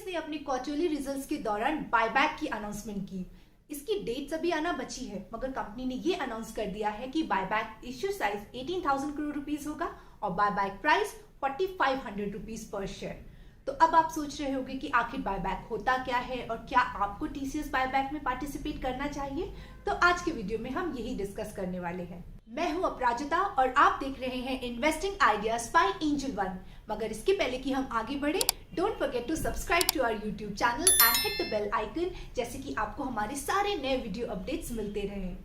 TCS ने अपने quarterly results के दौरान बायबैक की अनाउंसमेंट की। इसकी डेट्स अभी आना बची है, मगर कंपनी ने ये अनाउंस कर दिया है कि buyback issue size 18,000 crore rupees होगा और बायबैक प्राइस 4,500 रुपीस पर शेयर। तो अब आप सोच रहे होंगे कि आखिर बायबैक होता क्या है और क्या आपको टीसीएस बायबैक में पार्टिसिपेट करना चाहिए। तो आज के वीडियो में हम यही डिस्कस करने वाले हैं। मैं हूं अपराजिता और आप देख रहे हैं investing ideas by Angel One. मगर इसके पहले कि हम आगे बढ़े, don't forget to subscribe to our YouTube channel and hit the bell icon, जैसे कि आपको हमारे सारे नए वीडियो अपडेट्स मिलते रहें।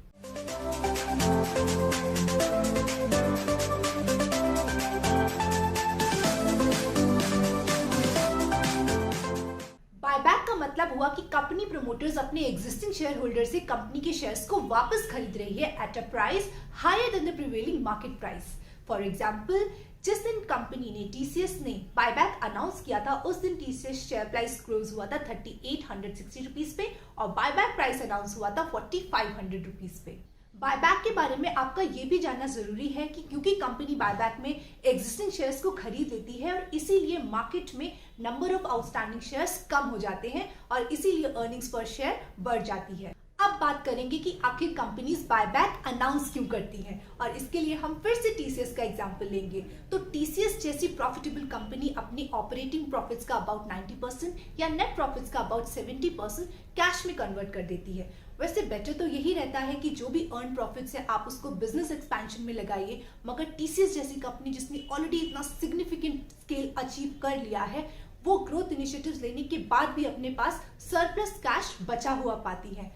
बायबैक का मतलब हुआ कि कंपनी प्रमोटर्स अपने एग्जिस्टिंग शेयर होल्डर से कंपनी के शेयर्स को वापस खरीद रही है at a price higher than the prevailing market price. For example, जिस दिन कंपनी ने टीसीएस ने बायबैक अनाउंस किया था, उस दिन टीसीएस शेयर प्राइस क्लोज हुआ था 3860 रुपीस पे और बायबैक प्राइस अनाउंस हुआ था 4500 रुपीस पे। बायबैक के बारे में आपका ये भी जानना जरूरी है कि क्योंकि कंपनी बायबैक में एग्जिस्टिंग शेयर्स को खरीद लेती है और इसीलिए मार्केट में नंबर ऑफ आउटस्टैंडिंग शेयर्स कम हो जाते हैं और इसीलिए अर्निंग्स पर शेयर बढ़ जाती है। अब बात करेंगे कि आखिर कंपनीज बायबैक अनाउंस क्यों करती हैं, और इसके लिए हम फिर से टीसीएस का एग्जांपल लेंगे। तो टीसीएस जैसी प्रॉफिटेबल कंपनी अपनी ऑपरेटिंग प्रॉफिट्स का अबाउट 90% या नेट प्रॉफिट्स का अबाउट 70% कैश में कन्वर्ट कर देती है। वैसे बेटर तो यही रहता है कि जो भी अर्न प्रॉफिट्स है आप उसको बिजनेस एक्सपेंशन में लगाइए, मगर टीसीएस जैसी कंपनी जिसने ऑलरेडी इतना सिग्निफिकेंट स्केल अचीव कर लिया है, वो ग्रोथ इनिशिएटिव्स लेने के बाद भी अपने पास सरप्लस कैश बचा हुआ पाती है।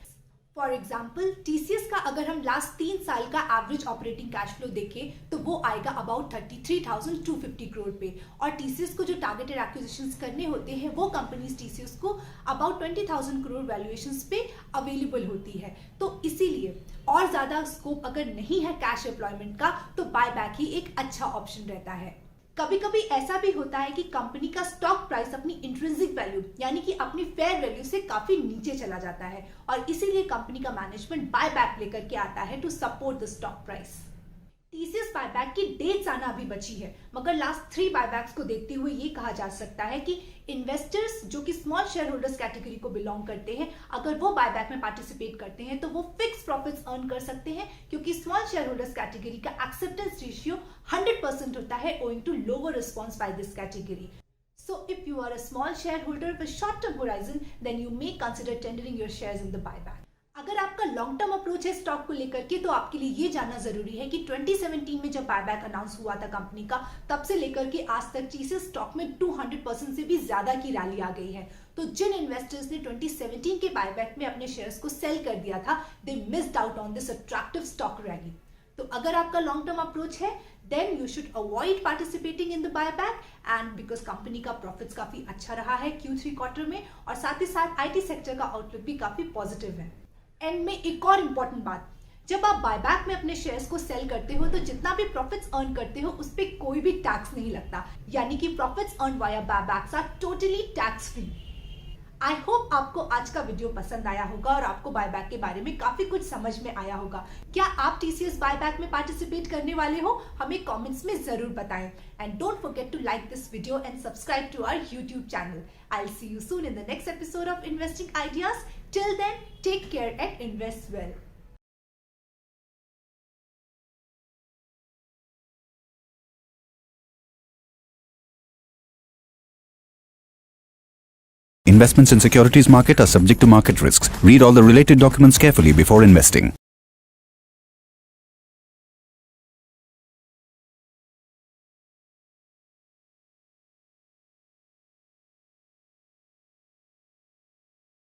फॉर एग्जाम्पल, टीसीएस का अगर हम लास्ट 3 साल का एवरेज ऑपरेटिंग कैश फ्लो देखें तो वो आएगा अबाउट 33,250 करोड़ पे, और टीसीएस को जो टारगेटेड एक्विजिशंस करने होते हैं वो कंपनीज टीसीएस को अबाउट 20,000 करोड़ वैल्यूएशंस पे अवेलेबल होती है। तो इसीलिए और ज्यादा स्कोप अगर नहीं है कैश एम्प्लॉयमेंट का तो बायबैक ही एक अच्छा ऑप्शन रहता है। कभी कभी ऐसा भी होता है कि कंपनी का स्टॉक प्राइस अपनी इंट्रिंसिक वैल्यू यानी कि अपनी फेयर वैल्यू से काफी नीचे चला जाता है और इसीलिए कंपनी का मैनेजमेंट बायबैक लेकर के आता है to support the stock price. TCS buyback की डेट्स आना अभी बची है, मगर लास्ट 3 बायबैक्स को देखते हुए ये कहा जा सकता है कि इन्वेस्टर्स जो कि स्मॉल शेयर होल्डर्स कैटेगरी को बिलोंग करते हैं, अगर वो बायबैक में पार्टिसिपेट करते हैं तो वो फिक्स प्रॉफिट्स अर्न कर सकते हैं, क्योंकि स्मॉल शेयर होल्डर्स कैटेगरी का एक्सेप्टेंस रेशियो 100% होता है owing to lower response by this category. So if you are a small shareholder with short-term horizon, then you may consider tendering your shares in the buyback. अगर आपका long term approach है stock को लेकर के, तो आपके लिए ये जानना जरूरी है कि 2017 में जब बायबैक अनाउंस हुआ था कंपनी का, तब से लेकर के आज तक टीसीएस स्टॉक में 200% से भी ज्यादा की रैली आ गई है। तो जिन इन्वेस्टर्स ने 2017 के बायबैक में अपने शेयर्स को सेल कर दिया था, दे missed out on this attractive stock rally. तो अगर आपका लॉन्ग टर्म अप्रोच है, then you should avoid participating in the buyback, and because company का प्रॉफिट्स काफी अच्छा रहा है Q3 क्वार्टर में, और साथ ही साथ आईटी सेक्टर का आउटलुक भी काफी पॉजिटिव है। एंड में एक और इम्पोर्टेंट बात, जब आप बायबैक में अपने शेयर्स को सेल करते हो तो जितना भी प्रॉफिट्स अर्न करते हो उस पर कोई भी टैक्स नहीं लगता, यानी कि profits earn via buybacks are totally tax free. I hope आपको आज का वीडियो पसंद आया होगा और आपको बायबैक के बारे में काफी कुछ समझ में आया होगा। क्या आप टीसीएस बायबैक में पार्टिसिपेट करने वाले हो? हमें कमेंट्स में जरूर बताएं। And don't forget to like this video and subscribe to our YouTube channel. I will see you soon in the next episode of investing ideas. Till then, take care and invest well. Investments in securities market are subject to market risks. Read all the related documents carefully before investing.